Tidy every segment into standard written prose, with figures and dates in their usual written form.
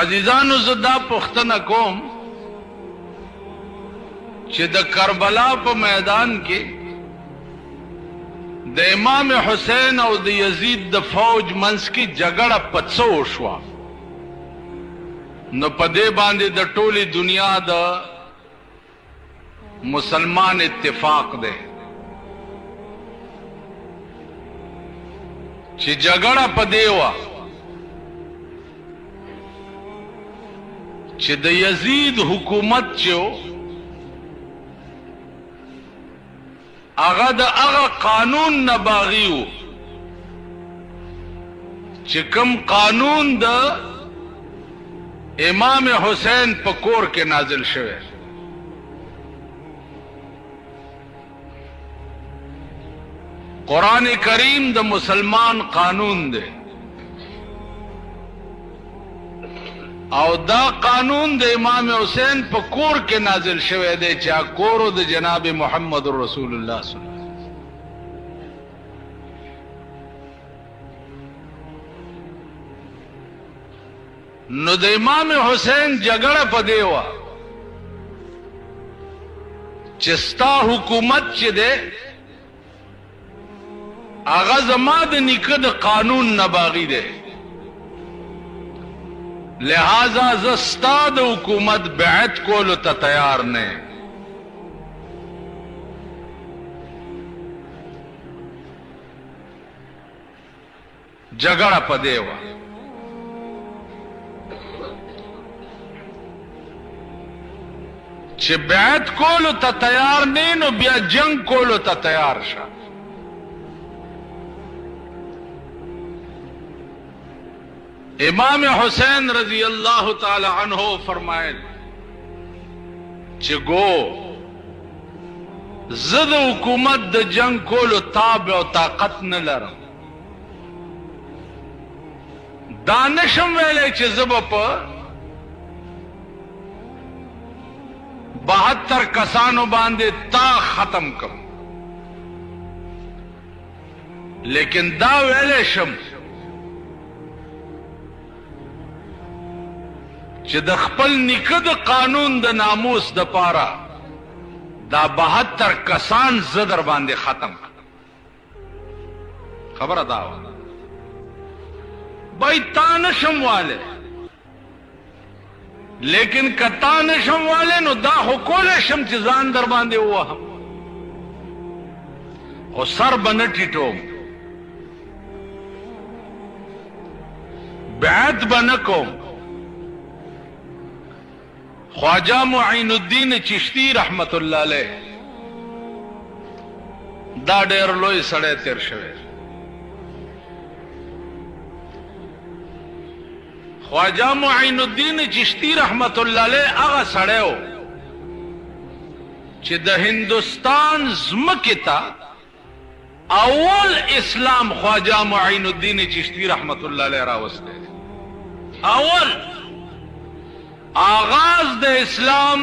عزیزانو زدا پختنه کوم چې د کربلا په میدان کې د امام حسین او د یزید د فوج منځ کې جګړه پڅو شوه، نو په دې باندې د ټولي دنیا د مسلمان اتفاق دی چې جګړه په دې وه چې د یزید حکومت چې هغه د هغه قانون نه باغی و چې کوم قانون د امام حسین په کور کې نازل شوی. قرآن کریم د مسلمان قانون دی او دا قانون د امام حسین په کور کې نازل شوی دی چې کور د جناب محمد رسول الله صلی الله علیه وسلم. نو د امام حسین جګړه په دی وه چې ستا حکومت چې دی هغه زما د نیکه د قانون نه باغی دی، لہذا زستا د حکومت بیعت کولو ته تیار نه. جګړه په دی وه چې بیعت کولو ته تیار نه، نو بیا جنگ کولو ته تیار شه. امام حسین رضی اللہ تعالی عنہ فرمائے چې گو زد حکومت د جنگ کولو تاب او طاقت نه لرم، دانشم ویلې چې زب په 72 کسانو باندې تا ختم کم، لیکن دا ویلې شم چې د خپل نیکه د قانون د ناموس د پاره دا 72 کسان زه در باندې ختم. خبره دا وه بھائی تا نشم واله، لیکن که تا نشم واله نو دا خو کولی شم چې ځان در باندې ووهم، خو سر به نه ټیټوم، بیعت به نه کوم. خواجہ معین الدین چشتی رحمت اللہ علیہ دا ډېر لوی سړی تیر شوی. خواجہ معین الدین چشتی رحمت اللہ علیہ هغه سړی و چې د هندوستان ځمکې ته اول اسلام خواجہ معین الدین چشتی رحمت اللہ علیہ راوستی. اول آغاز د اسلام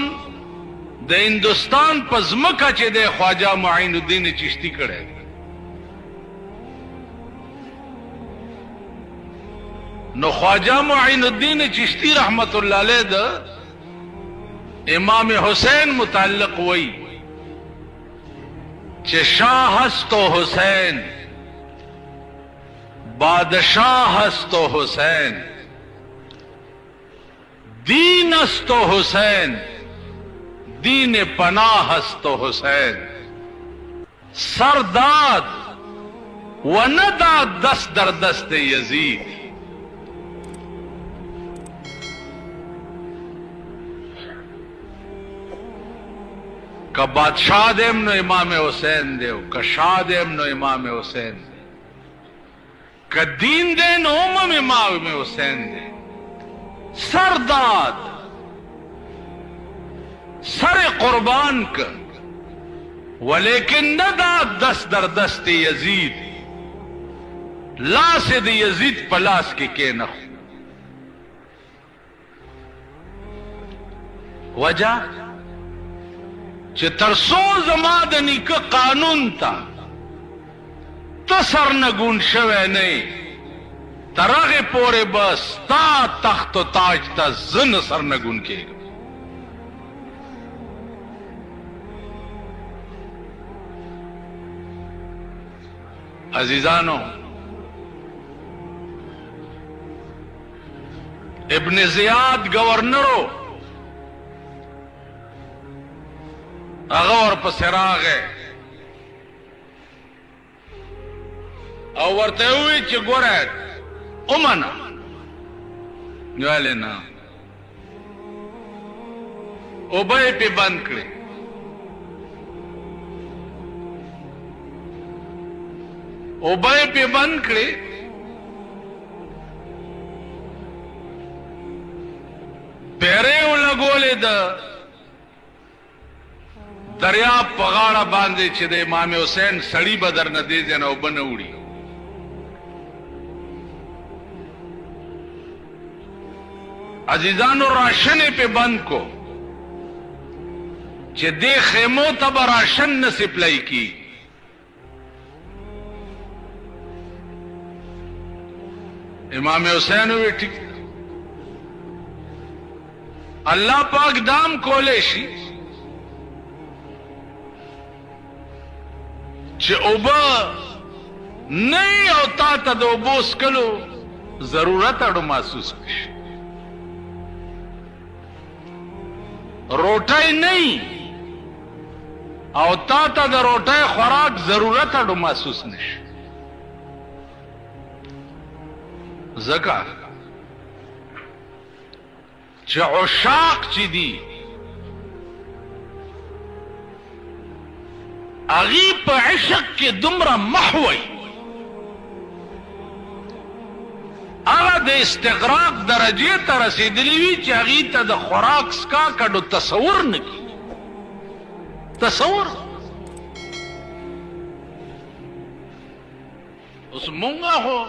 د هندوستان په ځمکه چې د خواجہ معین الدین چشتی کړی. نو خواجہ معین الدین چشتی رحمت اللہ علیہ د امام حسین متعلق وی چې شاه است و حسین بادشاہ است و حسین، دین است و حسین دین پناہ است و حسین، سر داد و نداد دست در دست یزید. کہ بادشاہ دیم نو امام حسین دیو، کہ شاہ دیم نو امام حسین دے، کہ دین دے نو امام حسین دے. سر داد سر قربان کر ولیکن نہ داد دست در دست یزید، لاس د یزید پلاس کے نہ وجہ چې ترسو زما د نیکه قانون تا تو سر نگون شوه نه، ترغه پورې بس تا تخت و تاج ته زن سرنګون کېږي. عزیزانو، ابن زیاد گورنرو هغه ورپسې راغی او ورته وویل چې ګوره ومنه. ویلې نه، اوبه یې پې بند کړې. اوبه یې پې بند کړې، پیرې یې ولګولې د دریاب په غاړه باندې چې د امام حسین سړي به درنه دې ځای نه اوبه نه وړي. عزیزانو، راشن یې پې بند کو چې دې خیمو ته به راشن نه سپلای کېږي. امام حسین وی ٹھیک، اللہ پاک دام کولے شي چې اوبه نه او تا ته د اوبو څښلو ضرورت اړو محسوس کړي. روټۍ نه او تا ته د روټۍ خوراک ضرورت اړو محسوس نشي. ځکه چې عشاق چې دي هغې په عشق کې دومره محوی، هغه د استغراق درجې ته رسېدلي وي چې هغې ته د خوراک څښاک اډو تصور نه کېږي. تصور اوس مونږه خو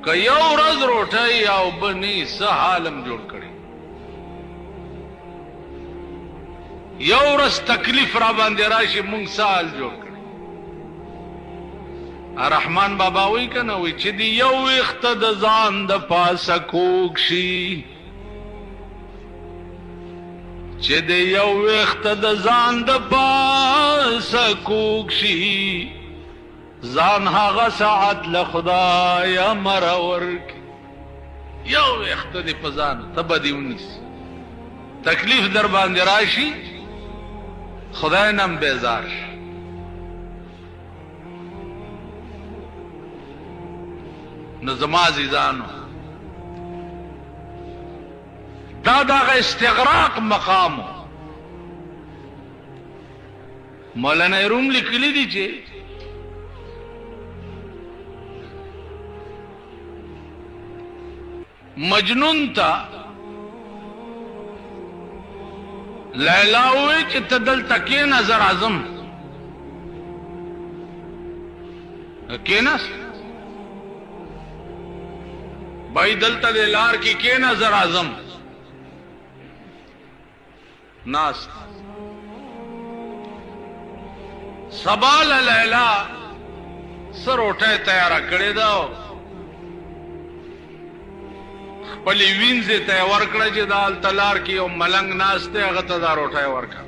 که یو ورځ روټۍ او اوبه نه وي څه حالم جوړ کړی. یو ورځ تکلیف را باندې راشي مونږ څه حال جوړ کړی. رحمان بابا وی که نه وی چې د یو ویښته د ځان د پاسه کوږ شي، چې د یو ویښته د ځان د پاسه کوږ شي، ځان هغه ساعت له خدایه مره ورکړي. یو ویښته دې په ځان ته به دې ونیسي، تکلیف در باندې راشي خدای نم بیزار شي. نو زما عزیزانو، دا دغه استغراق مقامو. مولانا روم لیکلی دي چې مجنون تا لیلا وی چې ته دلته کېنه زه راځم. کېناست بھائی دلته د لار کې کېنه زه راځم. ناست سبا له لیلا څه روټۍ تیاره کړې ده، خپلې وینځې ته یې ورکړه چې دا هلته لار کې یو ملنګ ناست دی، هغه ته دا روټۍ ورکړه.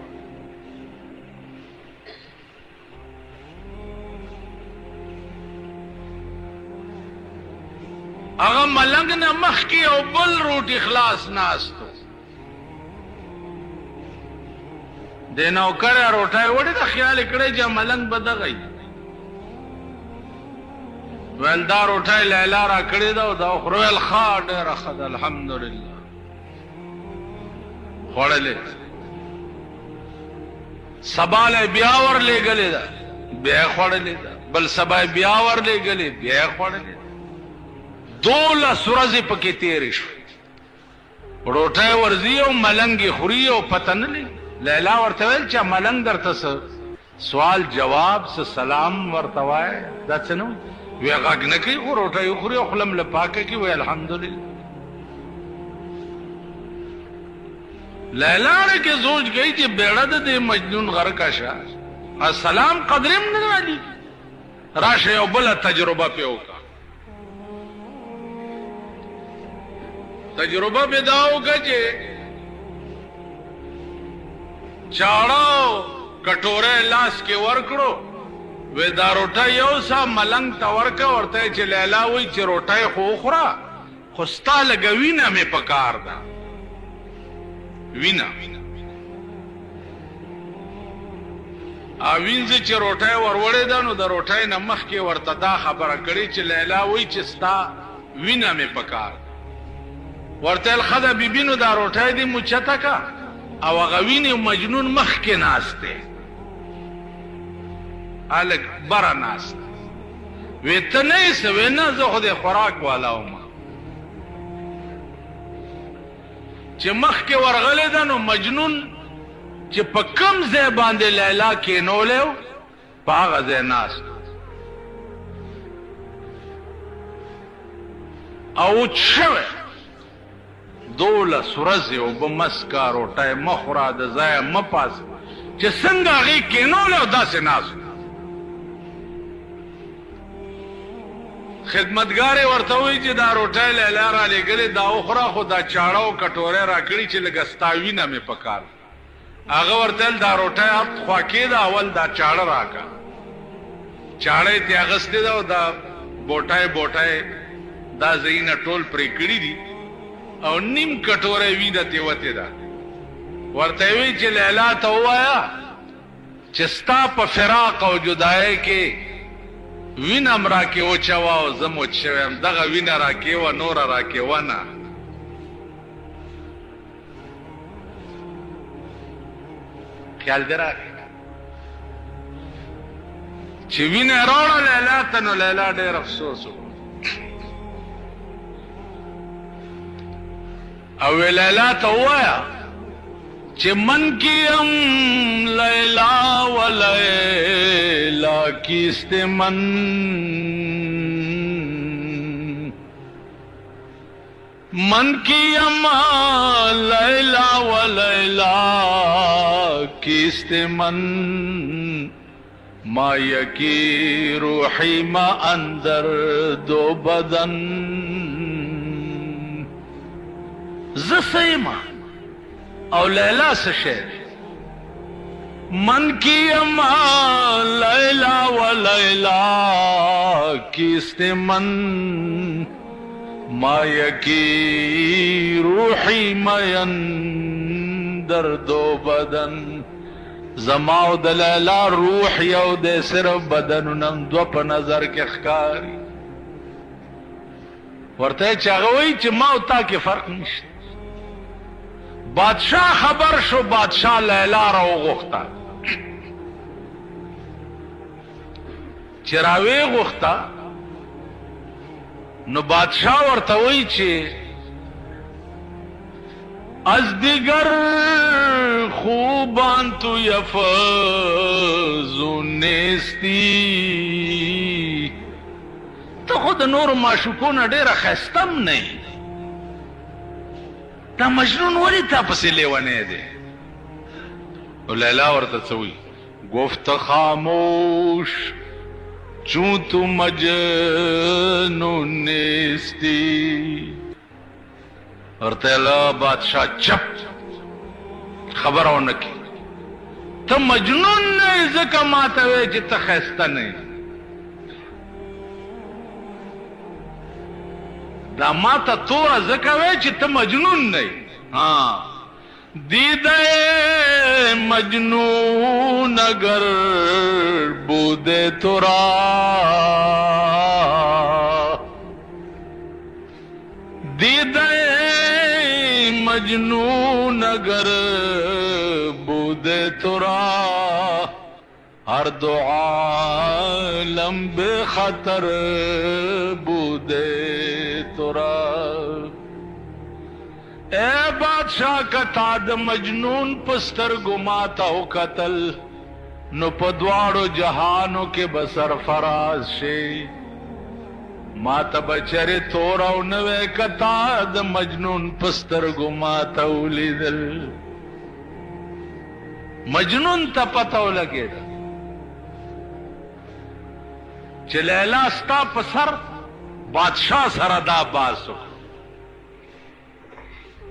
هغه ملنګ نه مخکې یو بل روټي خلاص ناست و. د نوکر روټۍ وړې ده، خیال یې کړی چې ملنګ به دغه وي. ویل دا روټۍ لیلا را کړې ده او دا وخوره. ویل ښه ډېره ښه ده الحمدلله. خوړلې سبا له بیا ورلېږلې ده، بیا یې خوړلې ده. بل سبا یې بیا ورلېږلې، بیا یې خوړلې ده. 12 ورځې پکې تېرې شوې. روټۍ ورځي او ملنګ یې خوري او پته نه لګي. لیلا ورته ویل چې ملنګ درته څه سوال جواب څه سلام ورته وایه، دا څه نه وی غږ نه کوي، خو روټۍ خوري او خوله مله پاکه کړي. وی الحمدلله. لیلا کې سوچ گئی چې بیړه د دې مجنون غرقه شه، السلام قدرم نه والی راشه یو بله تجربه پې وکړه. تجربه به دا وکړه چې چاړه کټوره لاس کې ورکړو وې دا روټه یو سا ملنګ ته ورکه ورته چې لیلا وایي چې روټه خو وخوره خو ستا لږه وینه مې پکار ده وینه وینځه چې روټه وروړې ده نو د روټه نه مخکې ورته دا خبره کړې چې لیلا وایي چې ستا وینه مې پکار ورته الخده بیبي نو دا روټه دې مچته کا او هغه وینې مجنون مخکې ناست دی هلک بره ناست وی ته نه یې څه وی نه زه خو د خوراک والا وم چې مخکې ورغلی ده نو مجنون چې په کوم ځای باندې لیلا کېنولی و په هغه ځای ناست او وچ شوی 12 ورځې اوبه مسکه روټۍ مه خوره د ځایه مه پاسه چې څنګه هغې کېنولی او داسې ناست خدمتګار یې ورته وایي چې دا روټۍ لیلا را لېږلې دا وخوره خو دا چاړه او کټوری را کړي چې لږه ستا وینه مې پکار هغه ورته ویل دا روټۍ خوا کېده اول دا چاړه راکړه چاړه یې ترې اخیستې ده او دا بوټی دا ځایونه ټول پرې کړي دي او نیم کټوری وینه ترې وتې ده ورته یې وایي چې لیلا ته ووایه چې ستا په فراق او جدایۍ کې وینه م راکې وچوه او زه موچ شوی یم دغه وینه راکې وه نوره راکې ونه خیال دې راغی چې وینه یې راوړه لیلا ته نو لیلا ډېر افسوس وکړو او لیلا ته ووایه چې من کی ام لیلا و لیلا کیست من کی ام لیلا و لیلا کیست من ما یکی روحی ما اندر دو بدن زسیما او لیلا سے شعر من کی اما لیلا و لیلا کیست من ما یکی روحی مین در دو بدن زماو د لیلا روح یو دے صرف بدنونم دو په نظر کې ښکاري ورته چې هغه وایي چې ما او تا کې فرق نشته بادشاہ خبر شو بادشاہ لیلا را وغوښته چې را ویې غوښته نو بادشاہ ورته وایي چې از دیگر خوبان تو یفزون نیستی ته خو د نورو معشوقونه ډېره ښایسته م نه یې دا مجنون ولی تا پسی لیوانے دے لیلا ورته څه وایي گفت خاموش چون تو مجنون نیستی ورته ویله بادشاہ چپ خبره ونه کړي ته مجنون نه یې ځکه ما ته وایې چې ته ښایسته نه یې دا ما ته توره ځکه وایې چې ته مجنون نه یې دیده مجنون اگر بوده تو را دیده مجنون اگر بوده تو را ہر دو عالم بے خطر بوده تو را اے بادشاہ کتا د مجنون پستر گماتا ہو قتل نو پدواڑو جہانو کے بسر فراز شے ماتا بچری توراو نوے کتا د مجنون پستر گماتا ہو لیدل مجنون تا پتاو لگے دا چھ لیلا ستا پسر بادشاہ سر دا باسو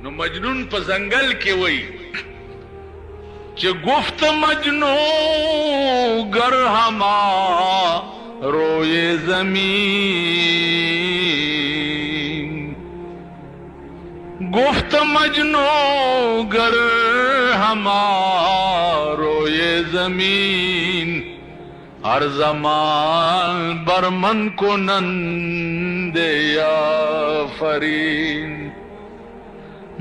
नो मजनून पे जंगल के वही कि गुफ्त मजनू गर हमा रोए जमीन, गुफ्त मजनू गर हमा रोए जमीन, हर जमान बरमन को नंदे या फरीन।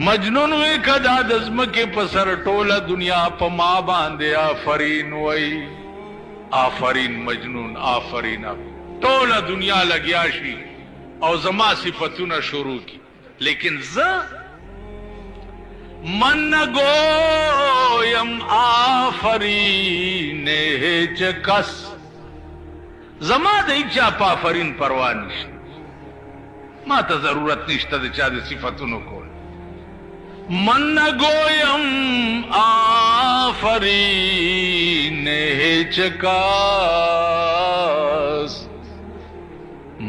मजनून वे कदा दस्म के पसर टोला दुनिया पमा बांधे आफरीन वही आफरीन मजनून आफरीन टोला दुनिया लग्याशी और जमा सिफतुना शुरू की। लेकिन ज मन गोयम आफरीन चकस जमा दई चाप आफरीन परवाह निश्त माता जरूरत निश्त चाद सिफतुनो को मन गोयम आफरीन चकास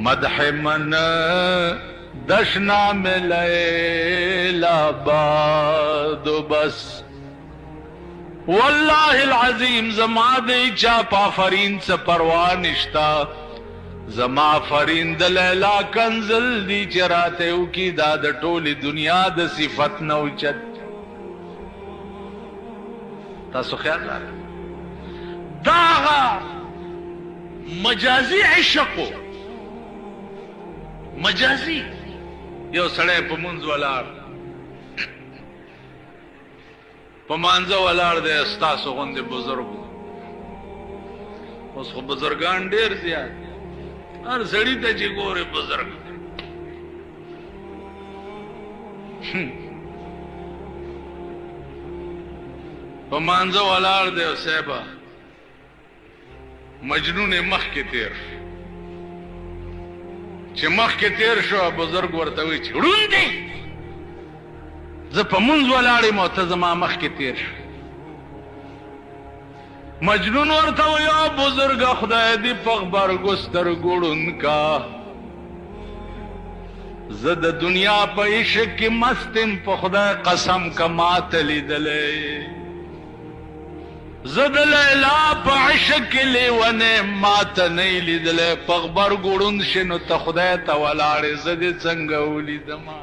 मदह मन दशना में लैला बाद बस वल्लाहिल अज़ीम जमा दे चाप आफरीन से परवाह निश्ता जमा फरीन द लैला कंजल दी चराते की दाद टोली दुनिया द सिफत न उचत तासो ख्याल दागा मजाजी इश्को मजाजी यो सड़े पमुंज वलार पमांजा वलार दे अस्तासो गुंदे बुजुर्ग उसको बुजुर्गान ढेर दिया हर सड़ी ते जी गोरे बुजुर्ग पमांजा वलार दे सेबा मजनू ने मख के तेर मख के तेर शो बुजुर्ग वर्तवी छिड़ून दे ज पमुंज वलाड़ी मोतजमा मख के तेर मजनून वर्ता या बुजुर्ग खुदाय दी पगबर गुस्तर गुड़न का जद दुनिया पे इश्क की मस्तिम पे खुदाय कसम का मातली दले जद लैला पे इश्क के लेवने मात नहीं लिदले पगबर गुड़न शिनो त खुदाय त वलाड़े जद संगौली दमा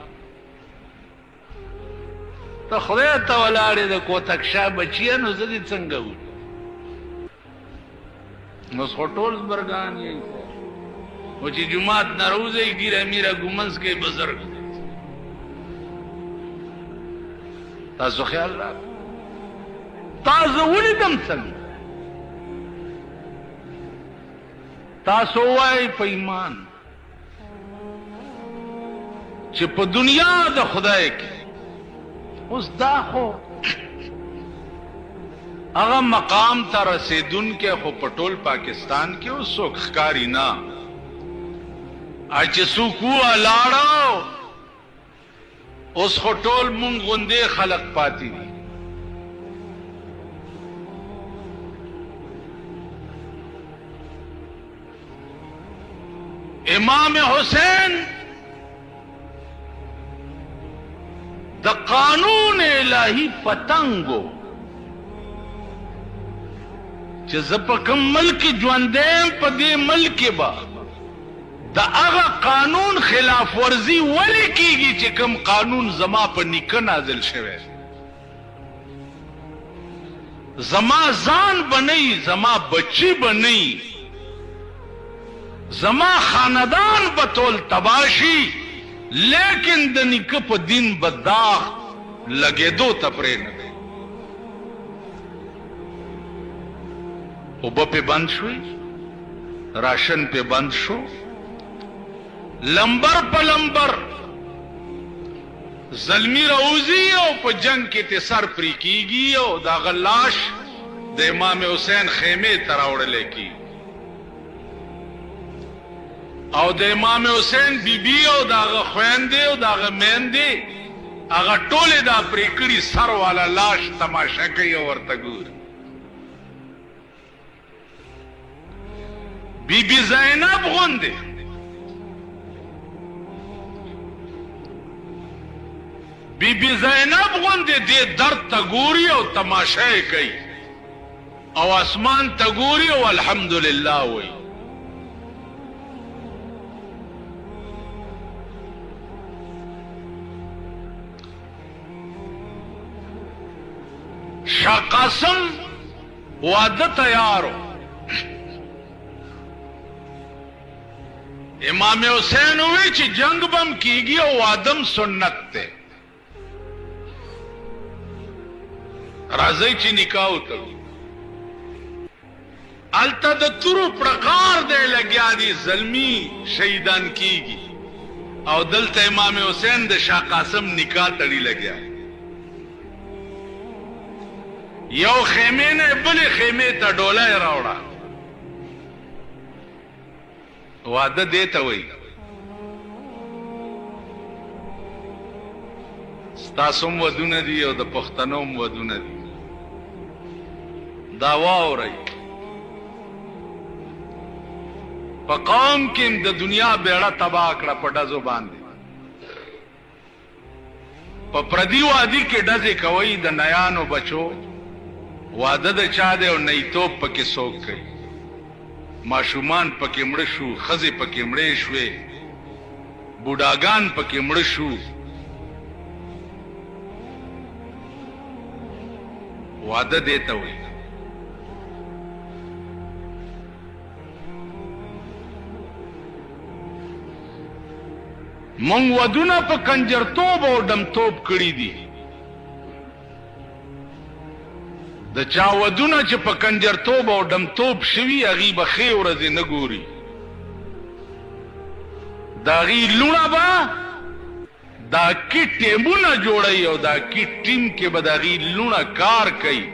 त खुदाय त वलाड़े द कोतकशा बचिया नो जद संगौली टोल बरगान यही वो ची जुमात नरोजे गिरा मीरा गुमंस के बुजुर्ग तासो ख्याल रख तासो उलिदम संग तासो वाई पैमान चे प दुनिया द खुदाए के उस दाखो अगर मकाम ता रसेदुन के खो पटोल पाकिस्तान के उस सुखकारी ना आज सुकू अलाड़ो उस खटोल मुंग गुंदे खलक पाती थी। इमाम हुसैन द कानून इलाही पतंगो जपकम मल्क ज्वंदेम पदे मल्क बा द अगा कानून खिलाफ वर्जी वली कीगी चिकम कानून जमा पर निकन नाजिल शवे जमा जान बनई जमा बच्ची बनई जमा खानदान बतौल तबाशी लेकिन द निकप दिन बदाख लगे दो तपरे न उब पे बंद हुई राशन पे बंद शो लंबर पलंबर जलमी रऊजी और प जंग के ते सर प्री कीगी और दागलाश द इमाम हुसैन खेमे तरावड़ले की और द इमाम हुसैन बीबी और दाग ख्वेंदे और दाग मेंदे अगर टोले दा प्रेकड़ी सर वाला लाश तमाशा कई और तगूर बीबी ज़ैनब गुंदे بی بی زینب غوندې دې درد ته ګوري او تماشه یې کوي او اسمان ته ګوري او الحمدلله وایي. شاه قاسم واده تیارو. امام حسین وی چې جنگ بم کیږي او وادم سنت ته راځي چې نکاح وکړو. الته د تورو پرقار دی لګیا دي زلمی شهیدان کیږي او دلته امام حسین د شاه قاسم نکاح تړي لګیا. یو خیمه نه بلې خیمه ته ډولای راوړه. واده دیته وی ستاسو ودونه دي او د پښتنو ودونه دي. دا واورئ په قوم کې د دنیا بیړه تباہ کړه په ډزو باندې. په پردي وادي کې ډزې کوي د نیانو بچو. واده د چا دی او نیتوب پکې څوک کوي. ماشومان پکې مړه شو، ښځې پکې مړې شوې، بوډاګان پکې مړه شو. واده دیته وي. مونږ ودونه په کنجرتوب او ډمتوب کړي دي. د چا ودونه چې په کنجرتوب او ډمتوب شوي هغې به ښې ورځې نه ګوري. د هغې لوڼه به دا کې ټیمونه جوړوي او دا کې ټیم کې به د هغې لوڼه کار کوي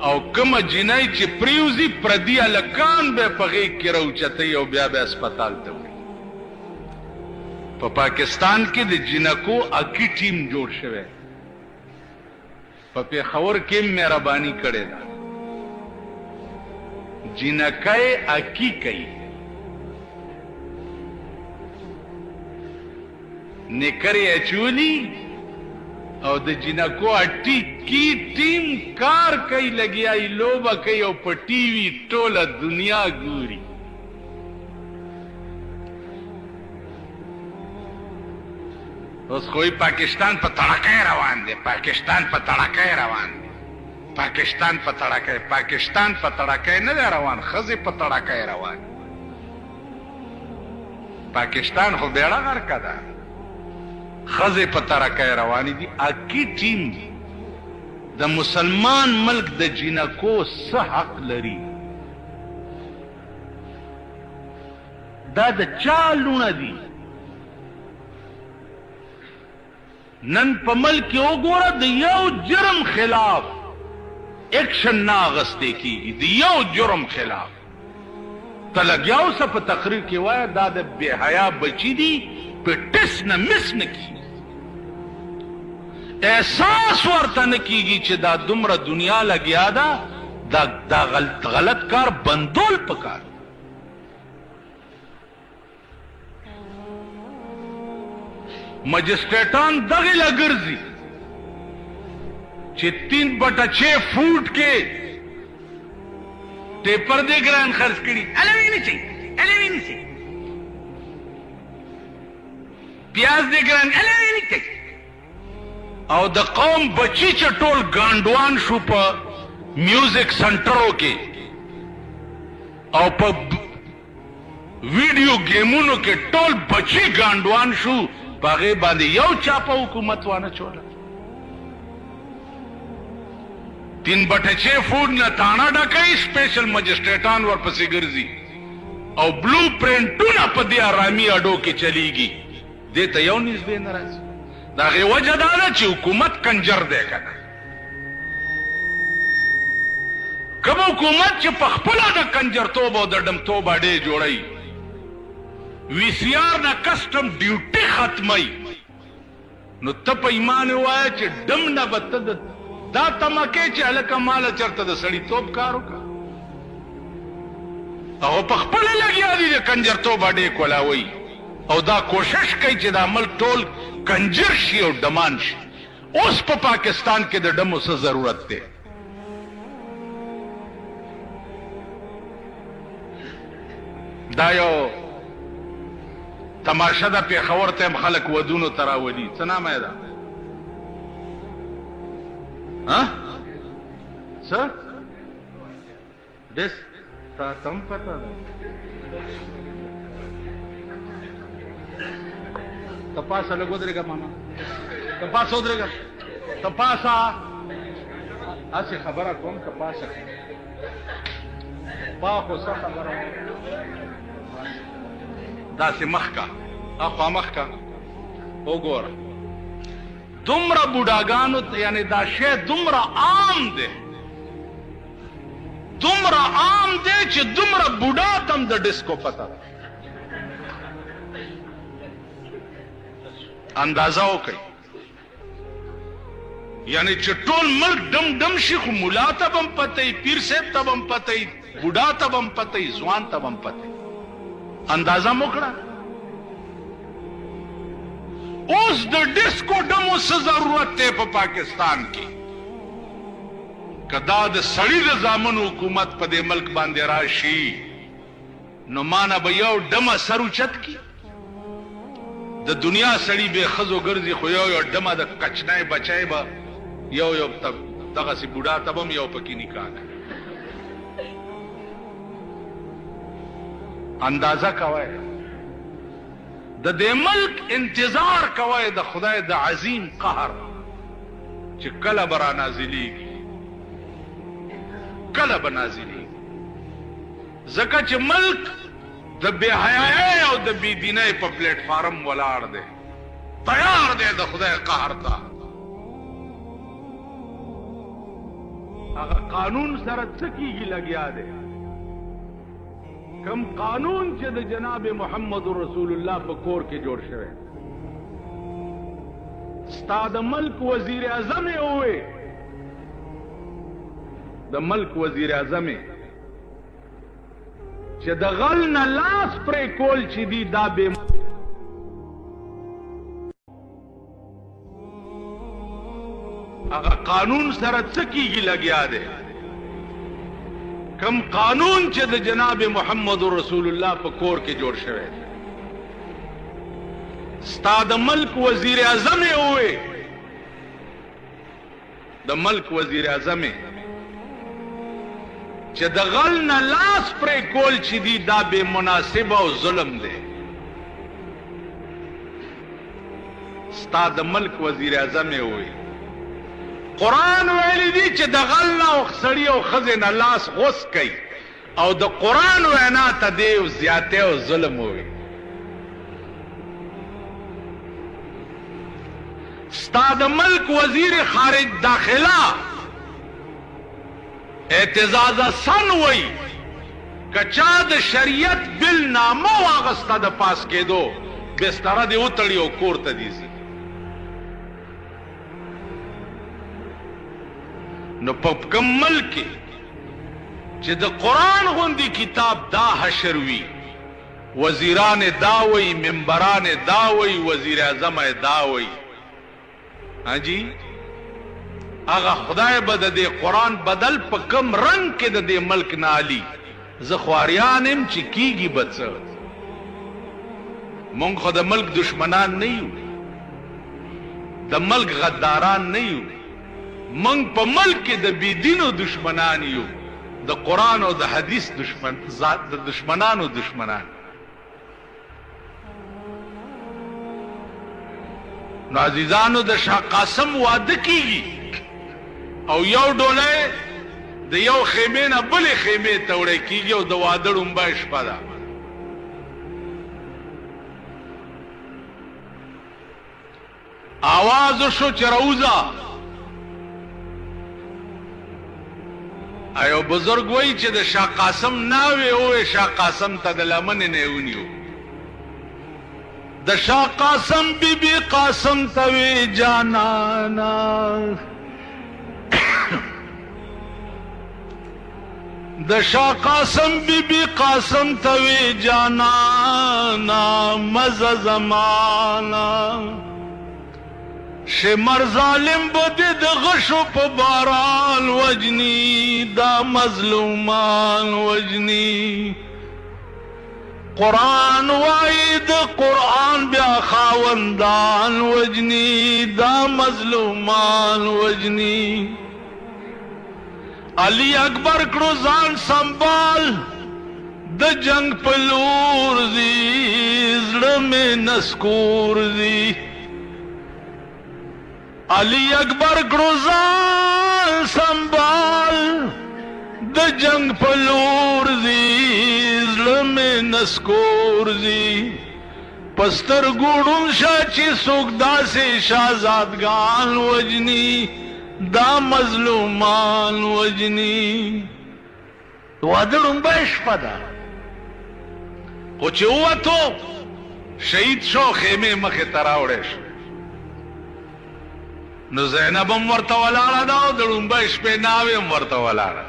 او کومه جنۍ چې پریوزي پردي هلکان به یې په غېږ کې راوچتوي او بیا به هسپتال ته وړي. په پاکستان کې د جنکو اکی ټیم جوړ شوی. په پېښور کې مهرباني کړې ده. جنکۍ اکی کوي، نکرې اچولي او د جنکو اټي کی ټیم کار کوي، لګیایي لوبه کوي او په ټي وي ټوله دنیا ګوري. اوس خوی پاکستان په تړکۍ روان دی. پاکستان په تړکۍ روان دی. پاکستان په تړکۍ. پاکستان په تړکۍ نه دی روان، ښځې په تړکۍ روان. پاکستان خو بیړه غرقه ده، ښځې په تړکۍ روانې دي. اکی ټیم دي. د مسلمان ملک د جنکو څه حق لري؟ دا د چا لوڼه دي؟ نن په ملک کې وګوره د یو جرم خلاف ایکشن نه اخیستی کېږي. د یو جرم خلاف ته لګیا اوسه په تقریر کې وایه دا د بې حیا بچي دي، په ټس نه مس نه کېږي. احساس ورته نه کېږي چې دا دومره دنیا لګیا ده، دا غلط کار بندول پکار. مجسټریټان دغې لګرځي چې 3/6 فوټ کې ټیپر دې ګران خرڅ کړي. الوی نه چي پیاز دې ګران الوی نه چي. او د قوم بچی چې ټول ګانډوان شو په میوزک سنټرو کې او په ویډیو گیمونو کې ټول بچی ګانډوان شو. باغې باندې یو چا په حکومت وانه چوله. 3/6 فوټ نه تاڼه ډکوي، سپیشل مجسټریټان ورپسې ګرځي او بلو پرنټونه په دې ارامي اډو کې چلیږي. دې ته یو نسبې نه راځي. د هغې وجه دا ده چې حکومت کنجر دی که نه. کوم حکومت چې په خپله د کنجرتوب او د ډمتوب اډې جوړوي، وی سی آر نه کسټم ډیوټي ختموي، نو ته په ایمان ووایه چې ډم نه به ته دا تمه کې چې هلکه ماله چېرته د سړیتوب کار وکړه. هغه په خپله لګیا دي د کنجرتوب اډې کولاوي او دا کوشش کوي چې دا ملک ټول کنجر شي او ډمان شي. اوس په پاکستان کې د ډمو څه ضرورت دی؟ دا یو تماشه ده، پېښور ته هم خلک ودونو ته راولي. څه نامه یې ده؟ څه ډس تا تم پته ده؟ تپاسه لږ ودرېږه ماما، تپاسه ودرېږه، تپاسه هسې خبره کوم، تپاسه پا خو څه خبره داسې مخ کا، اخوا مخ کا، وګوره دومره بوډاګانو ته یعنې دا شی دومره عام دی، دومره عام دی چې دومره بوډا ته هم د ډسکو پته ده. اندازه وکړئ، یعنی چې ټول ملک ډم ډم شي، خو ملا ته به هم پته وي، پیر صاحب ته به هم پته وي، بوډا ته به هم پته وي، ځوان ته به هم پته وي. اندازه مو کړه. اوس د ډسکو ډمو څه ضرورت دی په پاکستان کې؟ که دا د سړي د زامن حکومت په دې ملک باندې راشي نو مانه به یو ډمه سر اوچت کی. د دنیا سړي بې ښځو ګرځي، خو یو ډمه د کچنی بچی به یو دغسې بوډا ته به هم یو پکې نکاح کوي. اندازه کوئ، د دې ملک انتظار کوئ د خدای د عظیم قهر چې کله به را نازلیږي، کله به نازلیږي. ځکه چې ملک د بې حیایۍ او د بې دینۍ په پلیټ فارم ولاړ دی، تیار دی د خدای قهر ته. هغه قانون سره څه کېږي لګیا دی؟ کم قانون چې د جناب محمد رسول الله په کور کې جوړ شوی، ستا د ملک وزیر اعظم یې ووی، د ملک وزیر اعظم یې چې د غل نه لاس پرې کول چې دي دا بې هغه قانون سره څه کېږي لګیا دی؟ کم قانون چې د جناب محمد رسول الله په کور کې جوړ شوی دی، ستا د ملک وزیر اعظم یې ووی، د ملک وزیر اعظم یې چې د غل نه لاس پرې کول چې دي دا بې مناسبه او ظلم دی. ستا د ملک وزیر اعظم یې ووی قرآن ویلی دی چې د غل نه او سړي او ښځې نه لاس غوڅ کوي، او د قرآن وینا ته دی زیاتی او ظلم ووی. ستا د ملک وزیر خارج داخله اعتزاز سن وی که چا د شریعت بل نامه واغسته د پاس کېدو، بستره دې وتړي او کور ته دې ځي. نو په کوم ملک کې چې د قرآن غوندې کتاب دا حشر وي، وزیران دا وی، ممبران دا وی، وزیر اعظم دا وی، حاجی هغه خدای به د دې قرآن بدل په کم رنگ کې د دې ملک نه علي. زه خواریان یم چې کیږي به څه. مونږ خو د ملک دشمنان نه یو، د ملک غداران نه یو، مونږ په ملک کې د بېدینو دشمنان یو، د قرآن او د حدیث د دشمنانو دشمنان. نو عزیزانو د شاه قاسم واده کیږي او یو ډولی د یو خیمې نه بلې خیمې ته وړی کیږي او د واده ړومبی شپه ده. آواز وشو چې راوځه. ایو بزرگ وی چې د شاه قاسم ناوې ووې، شاه قاسم ته د لمنې نه یې ونیو. د شاه قاسم بی بی قاسم ته وی جانانا، د شاه قاسم بی بی قاسم ته وی جانانا، مزه زمانا شمر ظالم بده د غشو په باران وجنی دا مظلومان وجنی قرآن وای د قرآن بیا خاوندان وجنی دا مظلومان وجنی علی اکبر کړو ځان سنبال د جنگ پلور زی زړه مې نسکور زی علی اکبر کړو ځان سنبال د جنگ پلور زی زړه مې نسکور زی پستر ګوډون شا چې څوک داسې شهزادګان وجنی دا مظلومان وجنی واده ړومبی شپه ده خو چې ووتو شهید شو خیمې مخې ته راوړی شو نو زینب هم ورته ولاړه ده او د ړومبی شپې ناوې هم ورته ولاړه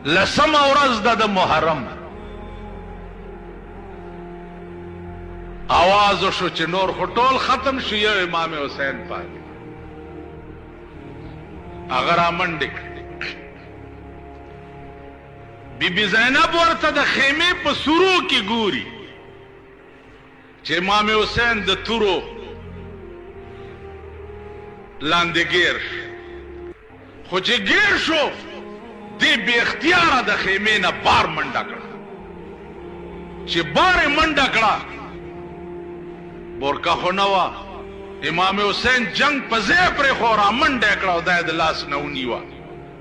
لسمه ورځ ده د محرم آواز وشو چې نور خو ټول ختم شو یو امام حسین پاتې هغه رامنډې کړې بی بی زینب ورته د خیمې په سورو کې ګوري چې امام حسین د تورو لاندې ګیر خو چې ګیر شو دی بی اختیاره د خیمې نه بار منډه کړه چې بار یې منډه کړه بورکا خو نه وه امام حسین جنگ په ځای پرېښو را منډه یې کړه او دا یې د لاس نه ونیوه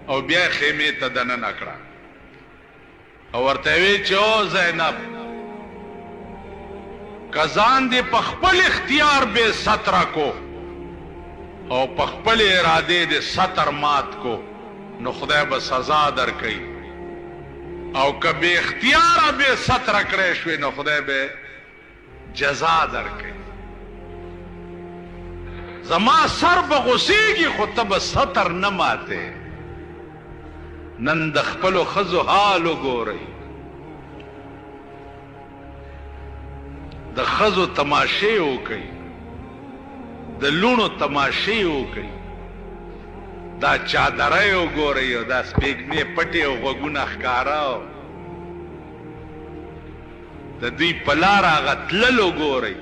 او بیا یې خیمې ته دننه کړه او ورته یې ویې چې او زینب که ځان دې په خپل اختیار بې ستره کو او په خپل ارادې دې ستر مات کو نو خدای به سزا درکوي او که بې اختیاره بې ستره کړی شوې نو خدای به جزا درکوي زما سر به غوسېږي خو ته به ستر نه ماتې نن د خپلو ښځو حال وګورئ د ښځو تماشې وکئ د لوڼو تماشې وکئ دا چادرۍ وګورئ او دا سپېږمې پټې او غوږونه ښکاره د دوی په لاره هغه تلل وګورئ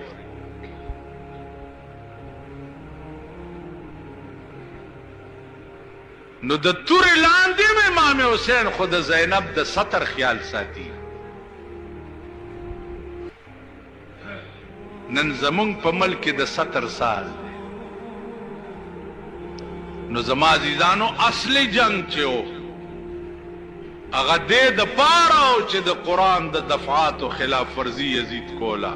نو د تورې لاندې م امام حسین خو د زینب د ستر خیال ساتي نن زمونږ په ملک کې د ستر سال دی نو زما عزیزانو اصلي جنگ چې و هغه دې د پاره او چې د قرآن د دفعاتو خلاف ورزي یزید کولا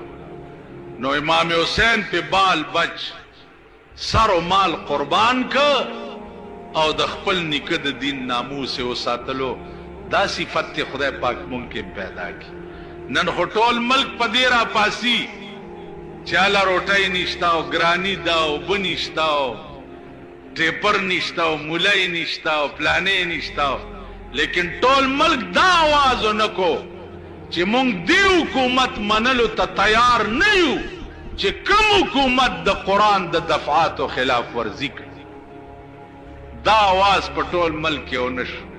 نو امام حسین په بال بچ سر و مال قربان که او د خپل نیکه د دین ناموس یې وساتلو دا صفت ته خدای پاک ممکن پیدا کی نن خو ټول ملک په دې راپاسي چې هله روټۍ نشته او ګراني ده او اوبه نشته او ټیپر نشته او مولی نشته او پلانې نشته لیکن ټول ملک دا آواز ونه کو چې مونږ دې حکومت منلو ته تیار نه یو چې کوم حکومت د قرآن د دفعاتو خلاف ورزي کوي دا آواز په ټول ملک کې ونه شو